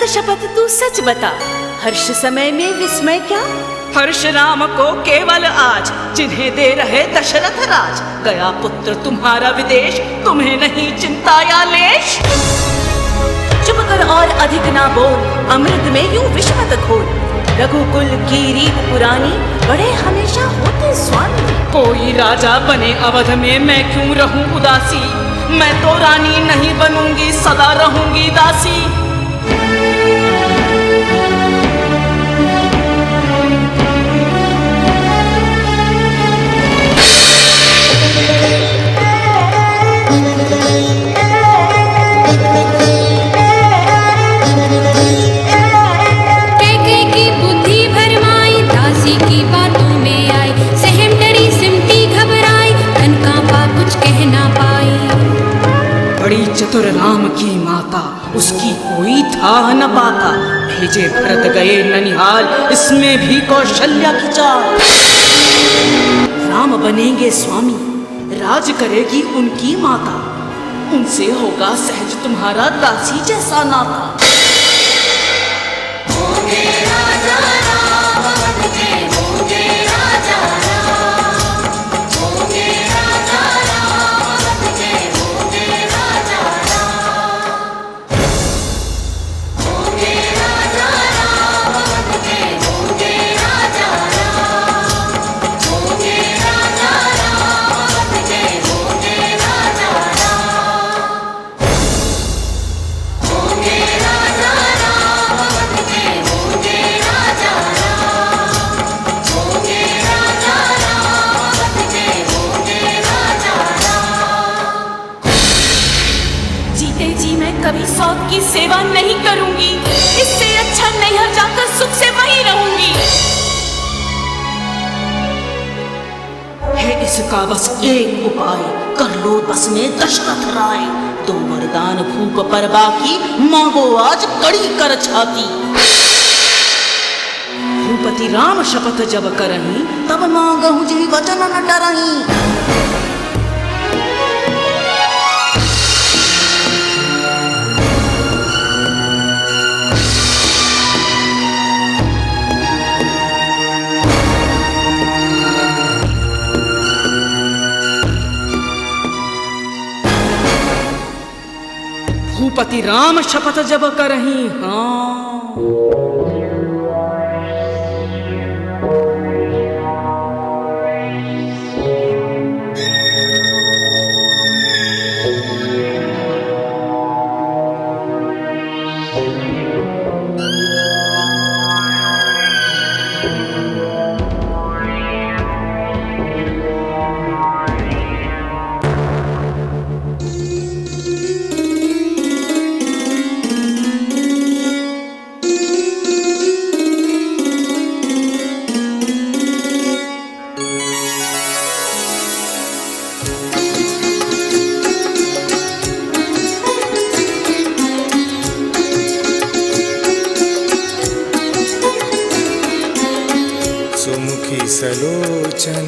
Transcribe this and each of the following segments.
शपथ तू सच बता, हर्ष समय में विस्मय क्या? हर्ष राम को केवल आज, जिन्हें दे रहे दशरथ राज। गया पुत्र तुम्हारा विदेश, तुम्हें नहीं चिंता या लेश। चुप कर और अधिक ना बोल, अमृत में यूं विष मत घोल। रघुकुल की रीत पुरानी, बड़े हमेशा होते स्वामी। कोई राजा बने अवध में, मैं क्यों रहूं उदासी। मैं तो रानी नहीं बनूंगी, सदा रहूंगी दासी। चतुर राम की माता, उसकी कोई था न पाता। भेजे भरत गए ननिहाल, इसमें भी कौशल्या की चाल। राम बनेंगे स्वामी, राज करेगी उनकी माता। उनसे होगा सहज तुम्हारा दासी जैसा नाता। कभी सौत की सेवा नहीं करूंगी, इससे अच्छा नैहर जाकर सुख से वहीं रहूंगी। है इसका बस एक उपाय, कर लो बस में दशरथ राय। दो वरदान भूप पर बाकी, मांगो आज कड़ी कर छाती। भूपति राम शपथ जब करही, तब मांगहु जी वचन न डरही। भूपति राम शपथ जब करही, हाँ सलोचन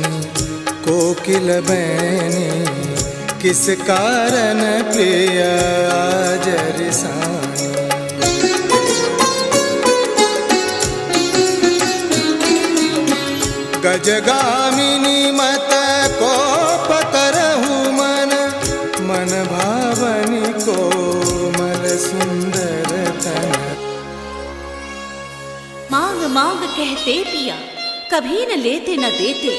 कोकिल बैनी, किस कारण प्रिय आज रिसानी। गजगामिनी मत कोप करहु मन, मन भावनी कोमल सुंदर तन। मांग मांग कहते पिया, कभी न लेते न देते।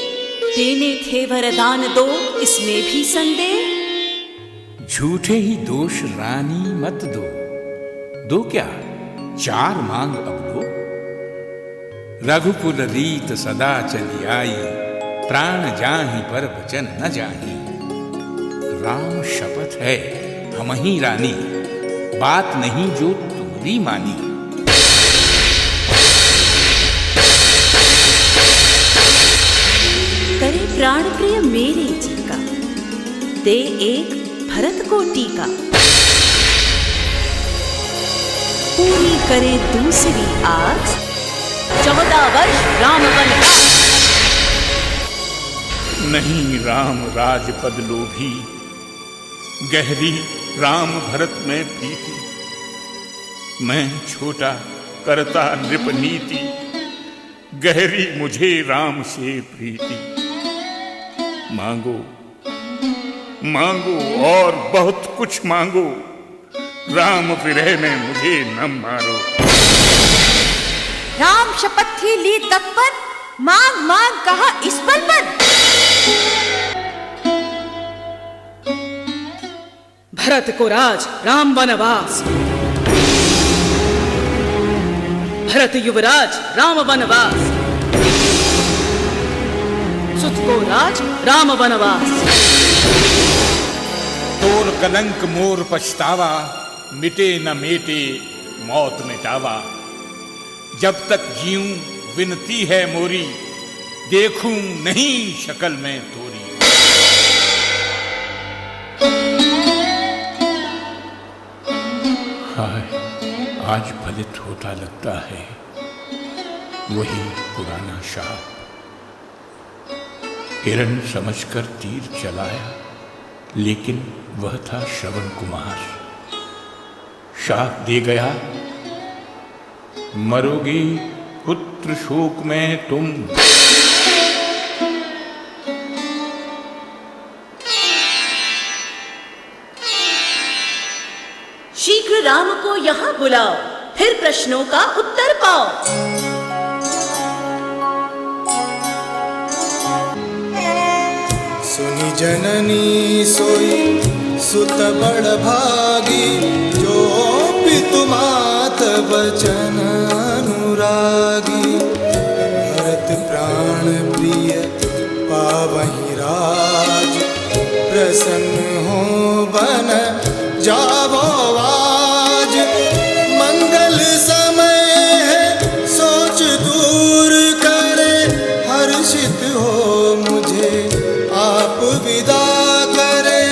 देने थे वरदान दो, इसमें भी संदेह। झूठे ही दोष रानी मत दो, दो क्या 4 मांग अब लो। रघुकुल रीत सदा चली आई, प्राण जाहि पर वचन न जाहि। राम शपथ है हम ही रानी, बात नहीं जो तुम्हारी मानी। करे प्राण प्रिय मेरे जी का, दे एक भरत को टीका। पूरी करे दूसरी आस, 14 वर्ष राम वनवास। नहीं राम राजपद लोभी, गहरी राम भरत में प्रीति। मैं छोटा करता नृप नीति, गहरी मुझे राम से प्रीति। मांगो मांगो और बहुत कुछ मांगो, राम विरह में मुझे न मारो। राम शपथ थी ली तत्पर, मांग मांग कहा इस पल पर। भरत को राज राम वनवास, भरत युवराज राम वनवास, सुत को राज राम वनवास। तोर कलंक मोर पछतावा, मिटे न मेटे मौत मिटावा। जब तक जीऊं विनती है मोरी, देखूं नहीं शक्ल में तोरी। हाय आज फलित होता लगता है वही पुराना शाप। हिरण समझकर तीर चलाया, लेकिन वह था श्रवण कुमार। शाप दे गया, मरोगे पुत्र शोक में तुम। शीघ्र राम को यहाँ बुलाओ, फिर प्रश्नों का उत्तर पाओ। सुनि जननी सोई सुत बड़ भागी, जो पितु मात वचन अनुरागी। भरत प्राण प्रिय पावहि राज, प्रसन्न हो बन जावो आज। मंगल समय है सोच दूर करे, हर्षित हो मुझे आप विदा करे।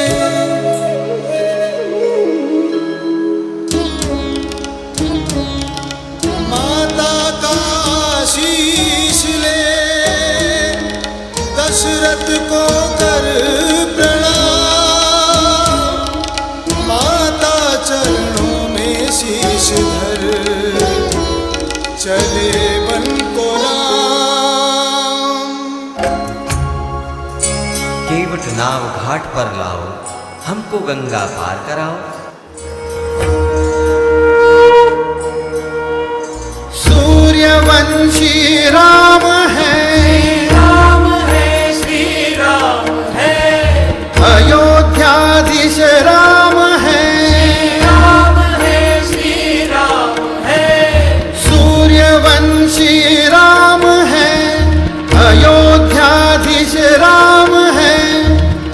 माता का आशीष ले, दशरथ को कर प्रणाम। माता चरणों में शीश धर, चले वन को राम। केवट नाव घाट पर लाओ, हमको गंगा पार कराओ। सूर्यवंशी राम है, राम है श्री राम है। अयोध्याधीश राम है, राम है श्री राम है। सूर्यवंशी राम है, अयोध्याधीश राम है।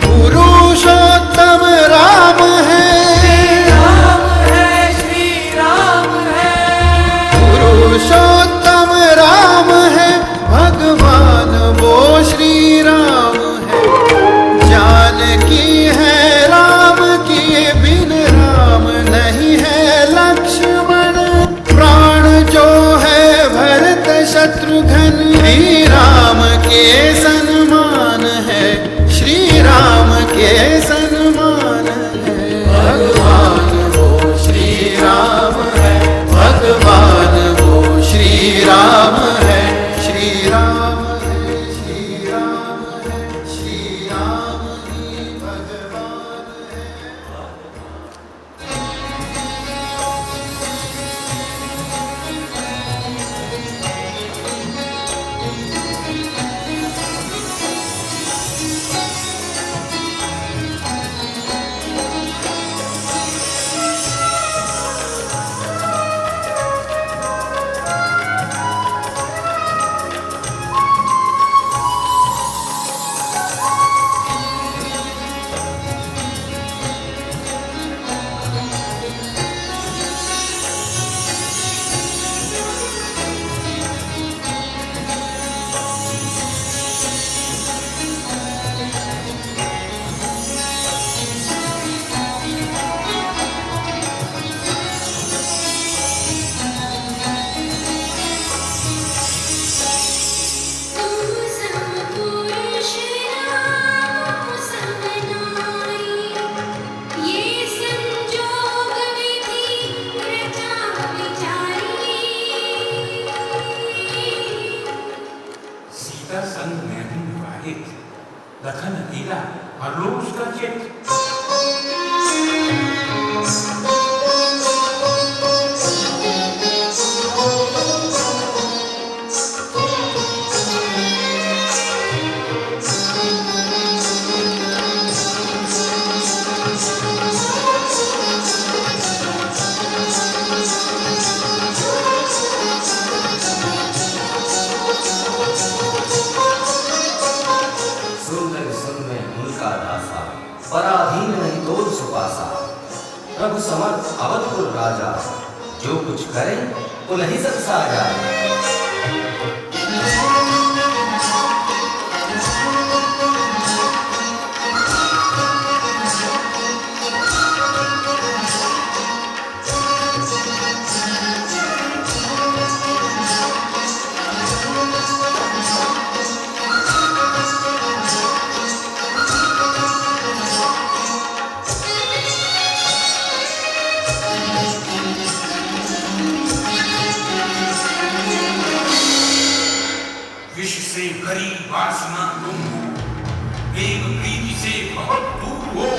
पुरुषोत्तम राम है, राम है श्री राम है। पुरुषोत्तम राम है। भगवान संग मैं हूं विवाहित, लखन अकेला हर रोज का चित। पराधीन नहीं तोल सुपासा, प्रभु समर्थ अवधपुर राजा, जो कुछ करे उन्हीं सब साजा। से भरी वासना तुम हो, प्रेम प्रीति से बहुत दूर हो।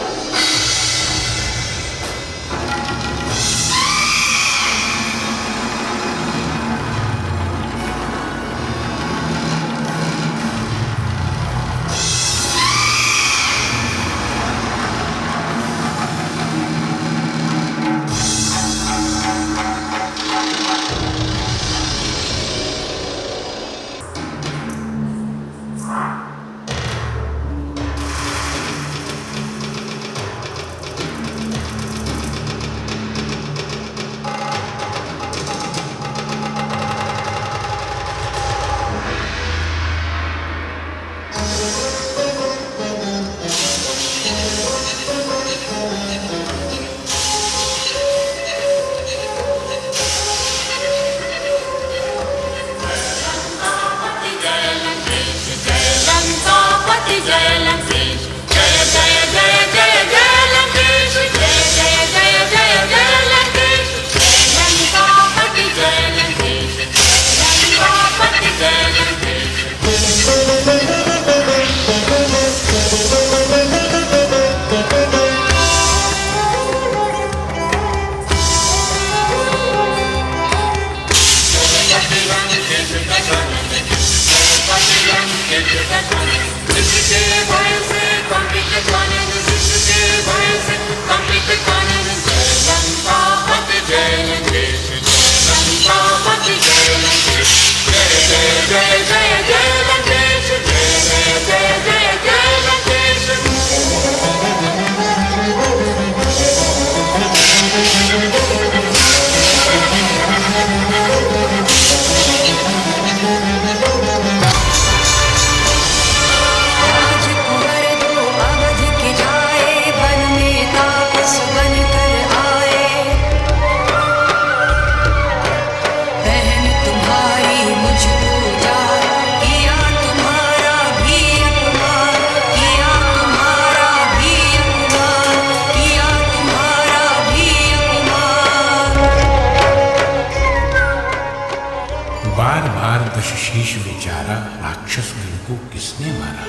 शीश बेचारा राक्षस को किसने मारा?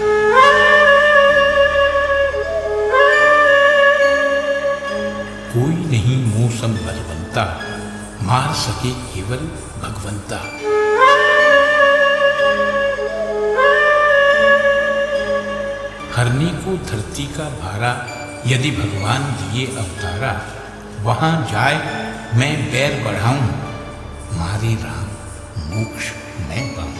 कोई नहीं मौसम बलवंता, मार सके केवल भगवंता। हरने को धरती का भारा, यदि भगवान दिए अवतारा, वहां जाए मैं बैर बढ़ाऊं, मारे राम मोक्ष मैं पाऊं।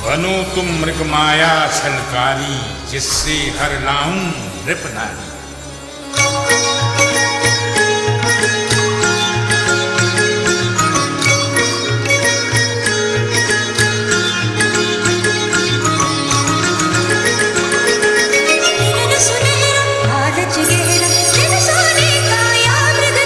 बनो तुम मृग माया छलकारी, जिससे हर लाऊं नृप नारी। सुनहरा लालच गहरा, जिन सोने का या मृग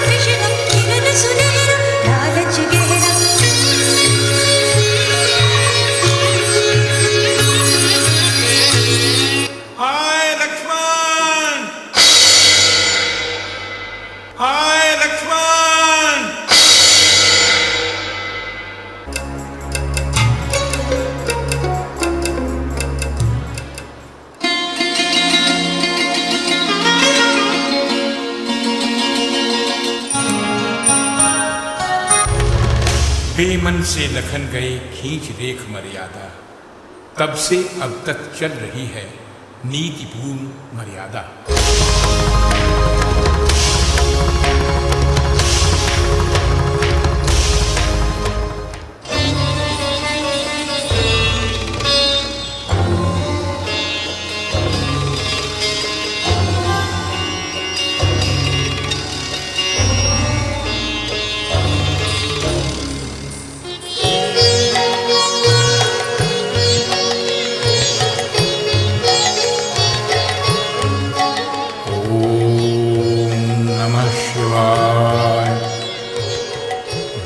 बेमन से लखन गए खींच रेख मर्यादा, तब से अब तक चल रही है नीतिपूर्ण मर्यादा।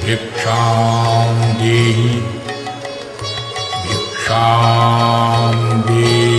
भिक्षां देहि भिक्षां देहि।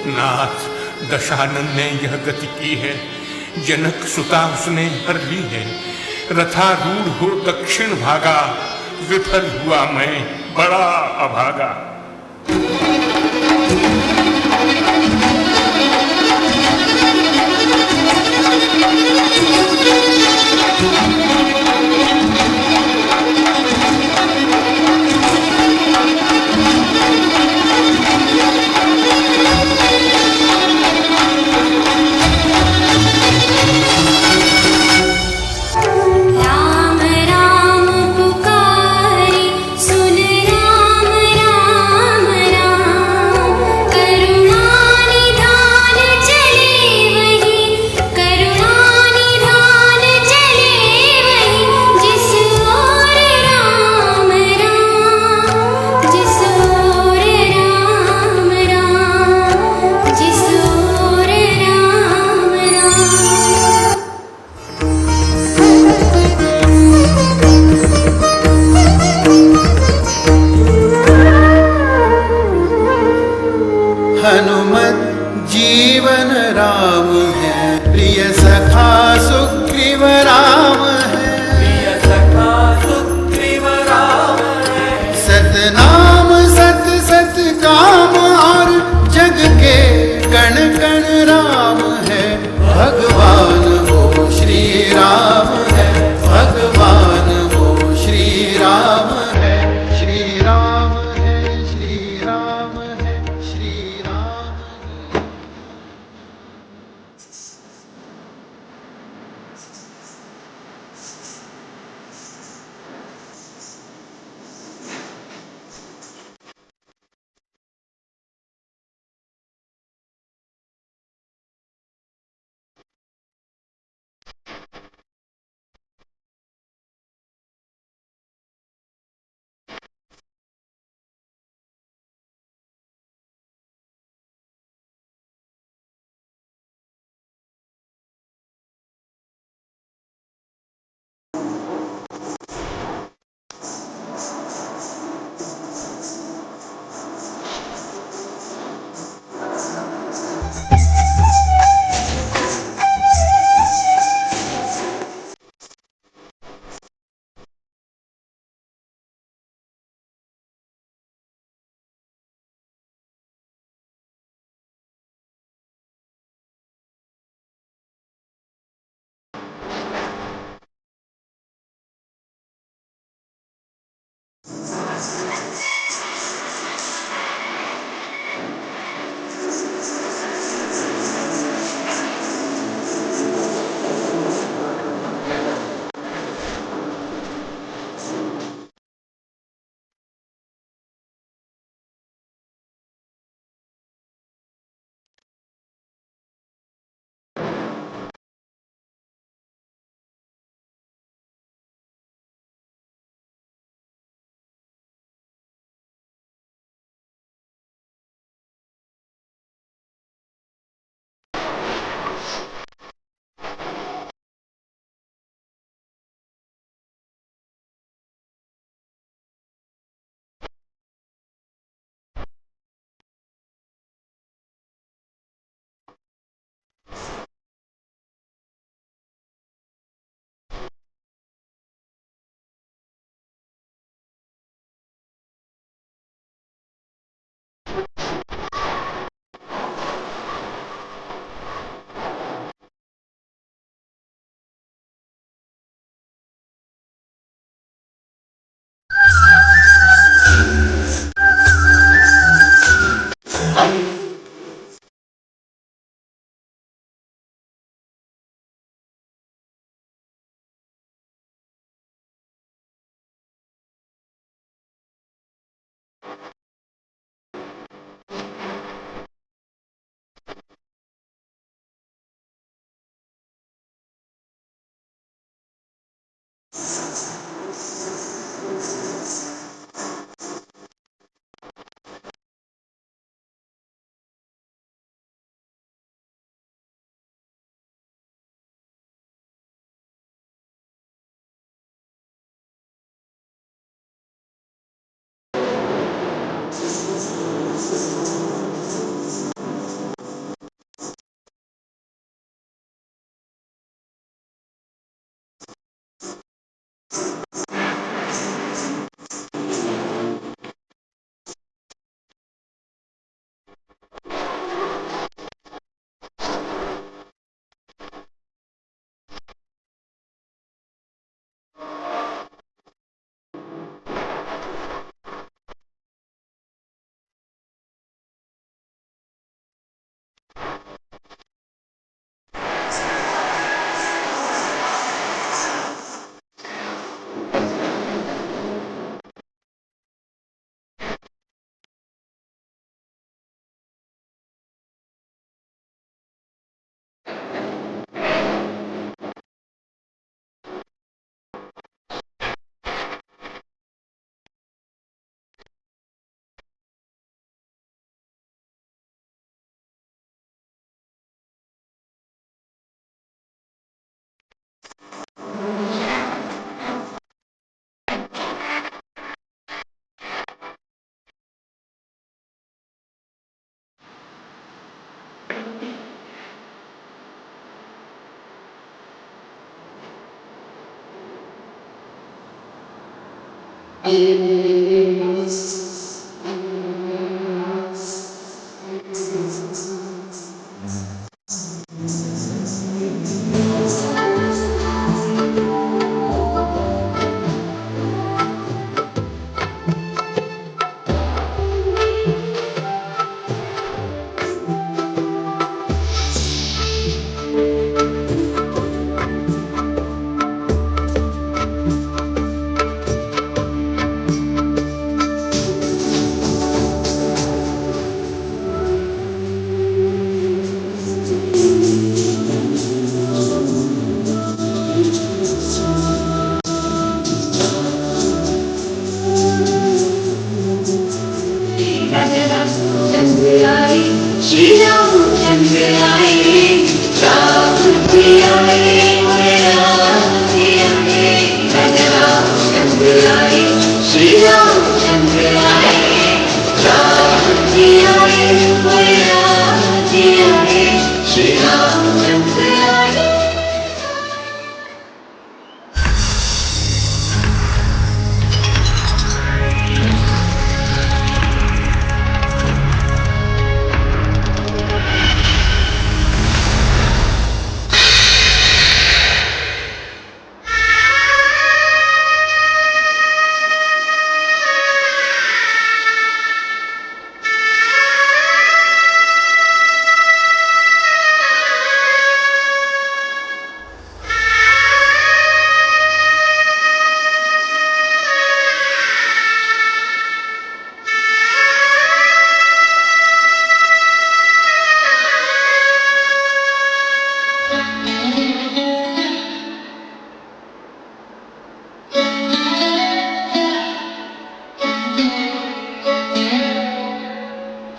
नाथ, दशानन ने यह गति की है, जनक सुता उसने हर ली है। रथारूढ़ हो दक्षिण भागा, विफल हुआ मैं बड़ा अभागा। राम राम पुकारी सुन राम राम राम।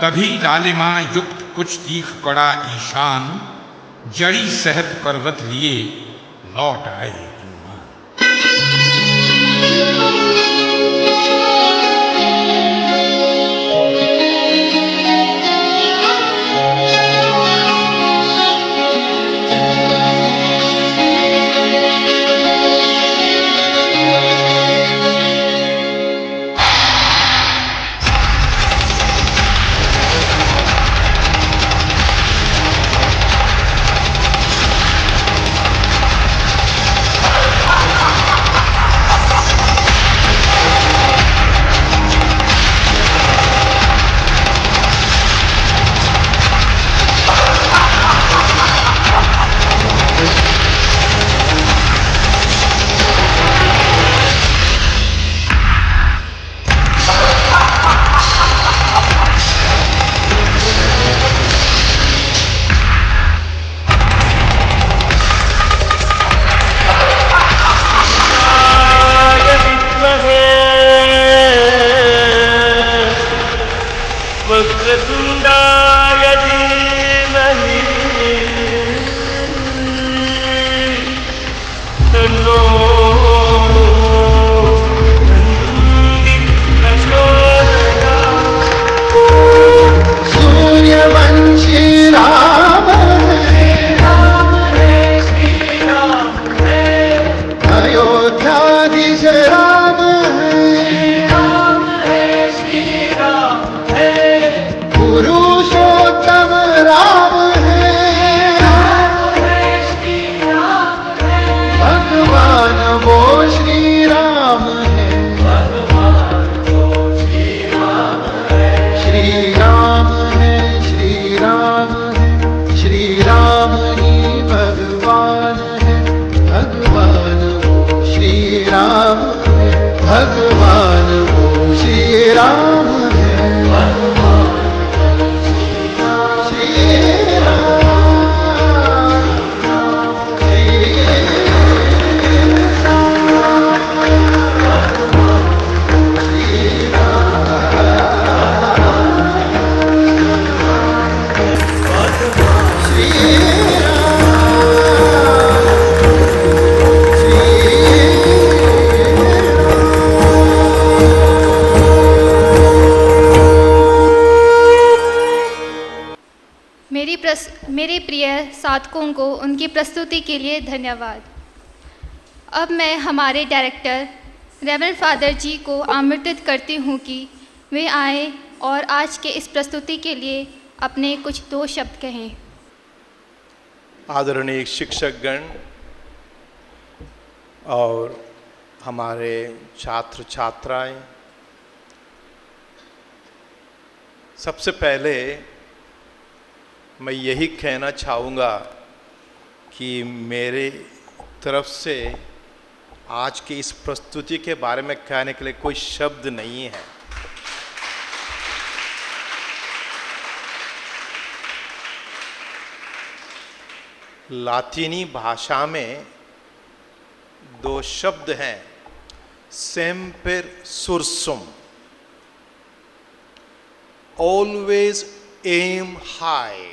तभी लालिमा युक्त कुछ तीख पड़ा ईशान, जड़ी सहत पर्वत लिए लौट आए जुम्मान। मेरे प्रिय साधकों को उनकी प्रस्तुति के लिए धन्यवाद। अब मैं हमारे डायरेक्टर रेवरेंड फादर जी को आमंत्रित करती हूँ कि वे आए और आज के इस प्रस्तुति के लिए अपने कुछ 2 शब्द कहें। आदरणीय शिक्षकगण और हमारे छात्र छात्राएं, सबसे पहले मैं यही कहना चाहूँगा कि मेरे तरफ से आज की इस प्रस्तुति के बारे में कहने के लिए कोई शब्द नहीं है। लातीनी भाषा में 2 शब्द हैं, सेम्पर सुर्सुम, ऑलवेज एम हाई,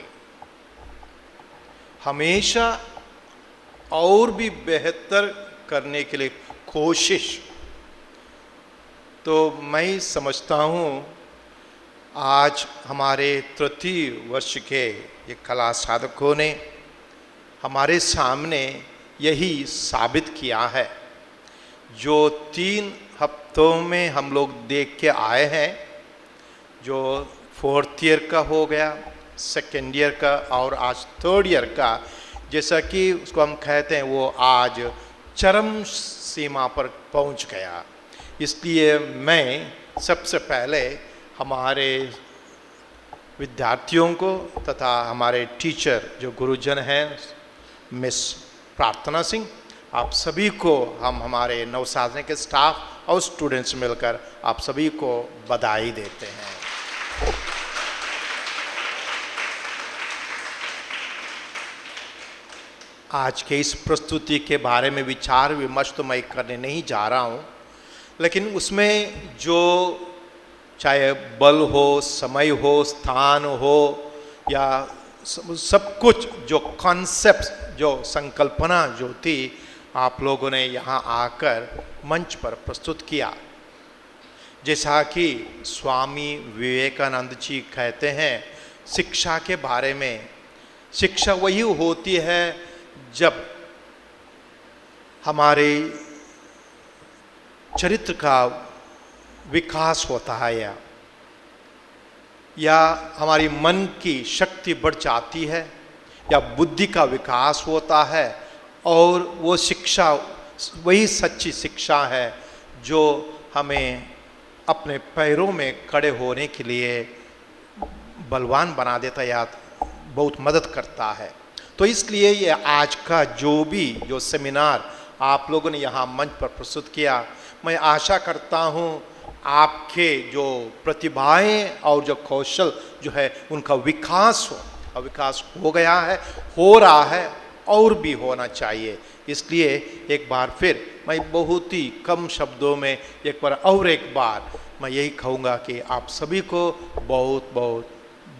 हमेशा और भी बेहतर करने के लिए कोशिश। तो मैं समझता हूँ आज हमारे तृतीय वर्ष के ये कला साधकों ने हमारे सामने यही साबित किया है। जो 3 हफ्तों में हम लोग देख के आए हैं, जो 4th ईयर का हो गया, 2nd ईयर का और आज 3rd ईयर का, जैसा कि उसको हम कहते हैं, वो आज चरम सीमा पर पहुंच गया। इसलिए मैं सबसे पहले हमारे विद्यार्थियों को तथा हमारे टीचर जो गुरुजन हैं मिस प्रार्थना सिंह, आप सभी को हम हमारे नवसाधने के स्टाफ और स्टूडेंट्स मिलकर आप सभी को बधाई देते हैं। आज के इस प्रस्तुति के बारे में विचार विमर्श तो मैं करने नहीं जा रहा हूँ, लेकिन उसमें जो चाहे बल हो, समय हो, स्थान हो, या सब कुछ जो कॉन्सेप्ट, जो संकल्पना जो थी, आप लोगों ने यहाँ आकर मंच पर प्रस्तुत किया। जैसा कि स्वामी विवेकानंद जी कहते हैं शिक्षा के बारे में, शिक्षा वही होती है जब हमारे चरित्र का विकास होता है, या हमारी मन की शक्ति बढ़ जाती है, या बुद्धि का विकास होता है। और वो शिक्षा वही सच्ची शिक्षा है जो हमें अपने पैरों में खड़े होने के लिए बलवान बना देता है या बहुत मदद करता है। तो इसलिए ये आज का जो सेमिनार आप लोगों ने यहाँ मंच पर प्रस्तुत किया, मैं आशा करता हूँ आपके जो प्रतिभाएं और जो कौशल जो है उनका विकास हो, और विकास हो गया है, हो रहा है, और भी होना चाहिए। इसलिए एक बार फिर मैं बहुत ही कम शब्दों में एक बार मैं यही कहूँगा कि आप सभी को बहुत बहुत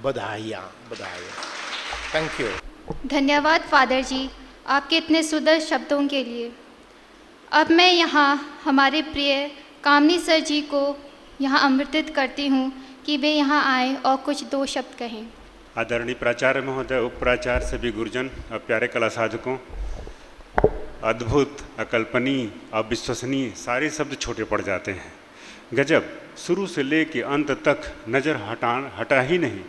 बधाइयाँ। Thank you. धन्यवाद फादर जी आपके इतने सुंदर शब्दों के लिए। अब मैं यहाँ हमारे प्रिय कामनी सर जी को यहाँ आमंत्रित करती हूँ कि वे यहाँ आए और कुछ 2 शब्द कहें। आदरणीय प्राचार्य महोदय, उप प्राचार्य, सभी गुरुजन और प्यारे कला साधकों, अद्भुत, अकल्पनीय, अविश्वसनीय सारे शब्द छोटे पड़ जाते हैं। गजब, शुरू से लेके अंत तक नज़र हटा ही नहीं।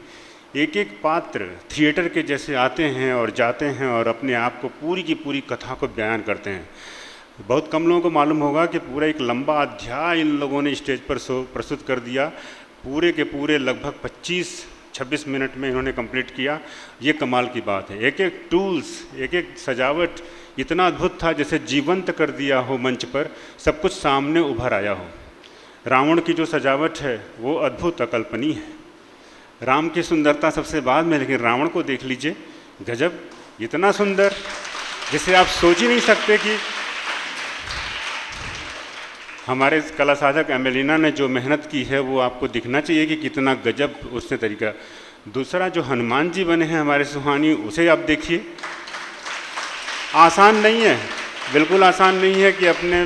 एक एक पात्र थिएटर के जैसे आते हैं और जाते हैं और अपने आप को पूरी की पूरी कथा को बयान करते हैं। बहुत कम लोगों को मालूम होगा कि पूरा एक लंबा अध्याय इन लोगों ने स्टेज पर प्रस्तुत कर दिया। पूरे के पूरे लगभग 25-26 मिनट में इन्होंने कंप्लीट किया। ये कमाल की बात है। एक एक टूल्स, एक एक सजावट इतना अद्भुत था जैसे जीवंत कर दिया हो मंच पर, सब कुछ सामने उभर आया हो। रावण की जो सजावट है वो अद्भुत, अकल्पनीय है। राम की सुंदरता सबसे बाद में, लेकिन रावण को देख लीजिए, गजब, इतना सुंदर जिसे आप सोच ही नहीं सकते कि हमारे कला साधक एमेलिना ने जो मेहनत की है वो आपको दिखना चाहिए कि कितना गजब उसने तरीका। दूसरा जो हनुमान जी बने हैं हमारे सुहानी, उसे आप देखिए। आसान नहीं है, बिल्कुल आसान नहीं है कि अपने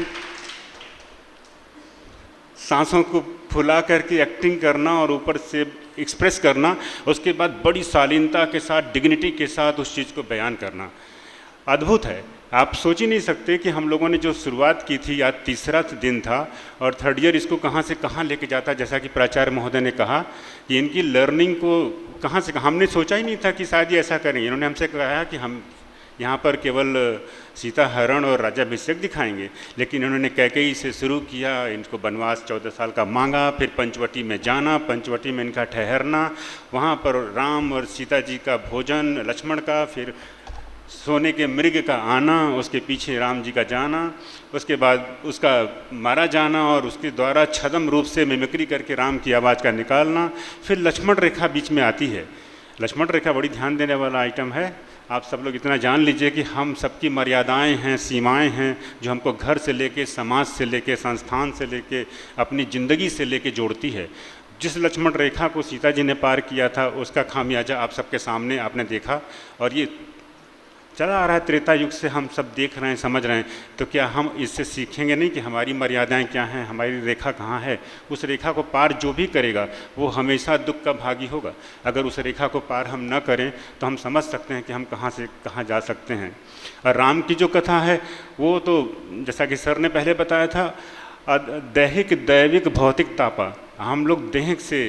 सांसों को फुला करके एक्टिंग करना और ऊपर से एक्सप्रेस करना, उसके बाद बड़ी शालीनता के साथ, डिग्निटी के साथ उस चीज़ को बयान करना अद्भुत है। आप सोच ही नहीं सकते कि हम लोगों ने जो शुरुआत की थी, आज 3रा दिन था और 3rd ईयर इसको कहाँ से कहाँ लेके जाता। जैसा कि प्राचार्य महोदय ने कहा कि इनकी लर्निंग को कहाँ से कहाँ, हमने सोचा ही नहीं था कि शायद ये ऐसा करेंगे। इन्होंने हमसे कहा कि हम यहाँ पर केवल सीता हरण और राज्याभिषेक दिखाएंगे, लेकिन इन्होंने कैकेयी से शुरू किया, इनको वनवास 14 साल का मांगा, फिर पंचवटी में जाना, पंचवटी में इनका ठहरना, वहाँ पर राम और सीता जी का भोजन, लक्ष्मण का, फिर सोने के मृग का आना, उसके पीछे राम जी का जाना, उसके बाद उसका मारा जाना और उसके द्वारा छद्म रूप से मिमिक्री करके राम की आवाज़ का निकालना, फिर लक्ष्मण रेखा बीच में आती है। लक्ष्मण रेखा बड़ी ध्यान देने वाला आइटम है। आप सब लोग इतना जान लीजिए कि हम सबकी मर्यादाएं हैं, सीमाएं हैं, जो हमको घर से लेके, समाज से लेके, संस्थान से लेके, अपनी ज़िंदगी से लेके जोड़ती है। जिस लक्ष्मण रेखा को सीता जी ने पार किया था, उसका खामियाजा आप सबके सामने आपने देखा, और ये चला आ रहा है त्रेता युग से, हम सब देख रहे हैं, समझ रहे हैं। तो क्या हम इससे सीखेंगे नहीं कि हमारी मर्यादाएं क्या हैं, हमारी रेखा कहाँ है? उस रेखा को पार जो भी करेगा वो हमेशा दुख का भागी होगा। अगर उस रेखा को पार हम न करें तो हम समझ सकते हैं कि हम कहाँ से कहाँ जा सकते हैं। और राम की जो कथा है वो तो जैसा कि सर ने पहले बताया था, दैहिक दैविक भौतिक तापा। हम लोग देह से,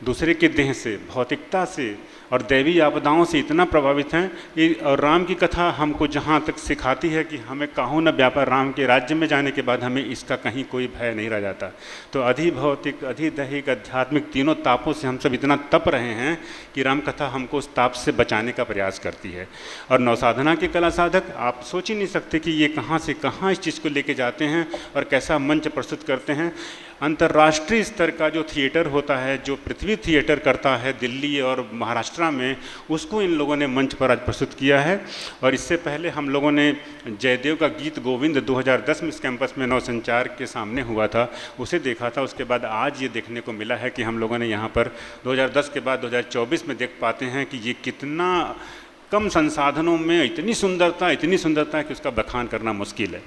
दूसरे के देह से, भौतिकता से और दैवी आपदाओं से इतना प्रभावित हैं। और राम की कथा हमको जहाँ तक सिखाती है कि हमें काहू न व्यापार, राम के राज्य में जाने के बाद हमें इसका कहीं कोई भय नहीं रह जाता। तो अधिभौतिक, अधिदैहिक, आध्यात्मिक तीनों तापों से हम सब इतना तप रहे हैं कि राम कथा हमको उस ताप से बचाने का प्रयास करती है। और नवसाधना के कला साधक, आप सोच ही नहीं सकते कि ये कहाँ से कहाँ इस चीज़ को लेके जाते हैं और कैसा मंच प्रस्तुत करते हैं। अंतर्राष्ट्रीय स्तर का जो थिएटर होता है, जो पृथ्वी थिएटर करता है दिल्ली और महाराष्ट्र महाराष्ट्र में, उसको इन लोगों ने मंच पर आज प्रस्तुत किया है। और इससे पहले हम लोगों ने जयदेव का गीत गोविंद 2010 में इस कैंपस में नवसंचार के सामने हुआ था, उसे देखा था। उसके बाद आज ये देखने को मिला है कि हम लोगों ने यहाँ पर 2010 के बाद 2024 में देख पाते हैं कि ये कितना कम संसाधनों में इतनी सुंदरता है कि उसका बखान करना मुश्किल है।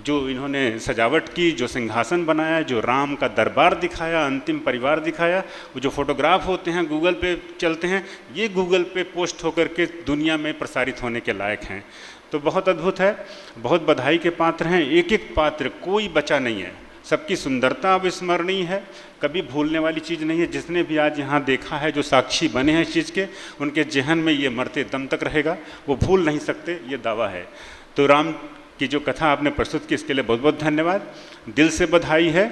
जो इन्होंने सजावट की, जो सिंहासन बनाया, जो राम का दरबार दिखाया, अंतिम परिवार दिखाया, वो जो फोटोग्राफ होते हैं गूगल पे चलते हैं, ये गूगल पे पोस्ट होकर के दुनिया में प्रसारित होने के लायक हैं। तो बहुत अद्भुत है, बहुत बधाई के पात्र हैं। एक एक पात्र, कोई बचा नहीं है, सबकी सुंदरता अविस्मरणीय है, कभी भूलने वाली चीज़ नहीं है। जिसने भी आज यहाँ देखा है, जो साक्षी बने हैं इस चीज़ के, उनके जहन में ये मरते दम तक रहेगा, वो भूल नहीं सकते, ये दावा है। तो राम की जो कथा आपने प्रस्तुत की, इसके लिए बहुत बहुत धन्यवाद, दिल से बधाई है।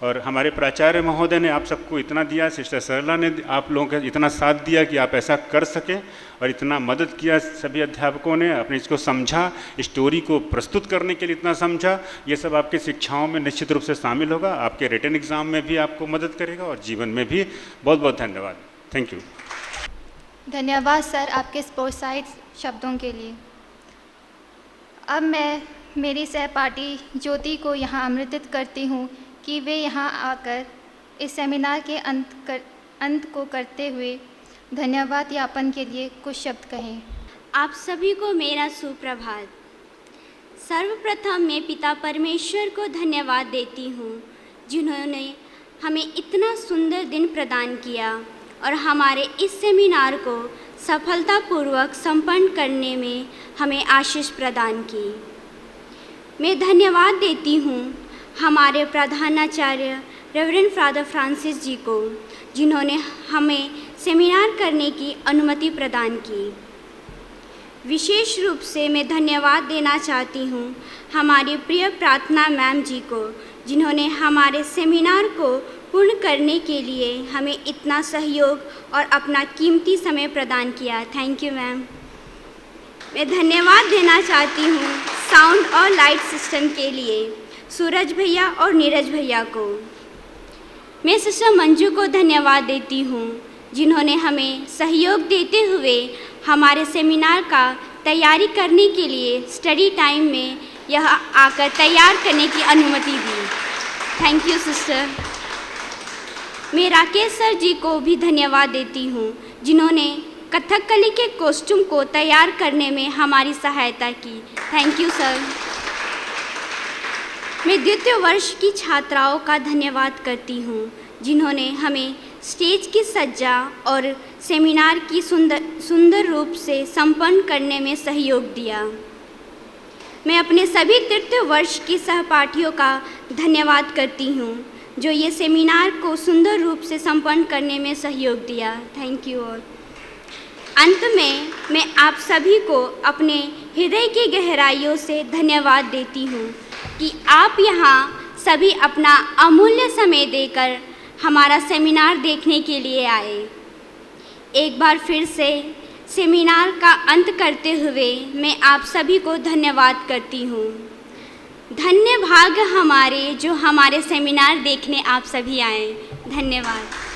और हमारे प्राचार्य महोदय ने आप सबको इतना दिया, सिस्टर सरला ने आप लोगों का इतना साथ दिया कि आप ऐसा कर सकें, और इतना मदद किया सभी अध्यापकों ने, अपने इसको समझा, स्टोरी को प्रस्तुत करने के लिए इतना समझा। ये सब आपकी शिक्षाओं में निश्चित रूप से शामिल होगा, आपके रिटन एग्ज़ाम में भी आपको मदद करेगा और जीवन में भी। बहुत बहुत धन्यवाद, थैंक यू। धन्यवाद सर आपके प्रोत्साहित शब्दों के लिए। अब मैं मेरी सहपाठी ज्योति को यहाँ आमंत्रित करती हूँ कि वे यहाँ आकर इस सेमिनार के अंत को करते हुए धन्यवाद ज्ञापन के लिए कुछ शब्द कहें। आप सभी को मेरा सुप्रभात। सर्वप्रथम मैं पिता परमेश्वर को धन्यवाद देती हूँ, जिन्होंने हमें इतना सुंदर दिन प्रदान किया और हमारे इस सेमिनार को सफलतापूर्वक संपन्न करने में हमें आशीष प्रदान की। मैं धन्यवाद देती हूँ हमारे प्रधानाचार्य रेवरेंड फादर फ्रांसिस जी को, जिन्होंने हमें सेमिनार करने की अनुमति प्रदान की। विशेष रूप से मैं धन्यवाद देना चाहती हूँ हमारी प्रिय प्रार्थना मैम जी को, जिन्होंने हमारे सेमिनार को पूर्ण करने के लिए हमें इतना सहयोग और अपना कीमती समय प्रदान किया। Thank you ma'am. मैं धन्यवाद देना चाहती हूँ साउंड और लाइट सिस्टम के लिए सूरज भैया और नीरज भैया को। मैं सिस्टर मंजू को धन्यवाद देती हूँ, जिन्होंने हमें सहयोग देते हुए हमारे सेमिनार का तैयारी करने के लिए स्टडी टाइम में यह आकर तैयार करने की अनुमति दी। Thank you sister. मैं राकेश सर जी को भी धन्यवाद देती हूँ, जिन्होंने कथकली के कॉस्ट्यूम को तैयार करने में हमारी सहायता की। Thank you sir. मैं द्वितीय वर्ष की छात्राओं का धन्यवाद करती हूँ, जिन्होंने हमें स्टेज की सज्जा और सेमिनार की सुंदर रूप से संपन्न करने में सहयोग दिया। मैं अपने सभी तृतीय वर्ष की सहपाठियों का धन्यवाद करती हूँ, जो ये सेमिनार को सुंदर रूप से संपन्न करने में सहयोग दिया। Thank you all. अंत में मैं आप सभी को अपने हृदय की गहराइयों से धन्यवाद देती हूँ कि आप यहाँ सभी अपना अमूल्य समय देकर हमारा सेमिनार देखने के लिए आए। एक बार फिर से सेमिनार का अंत करते हुए मैं आप सभी को धन्यवाद करती हूँ। धन्य भाग्य हमारे जो हमारे सेमिनार देखने आप सभी आए। धन्यवाद।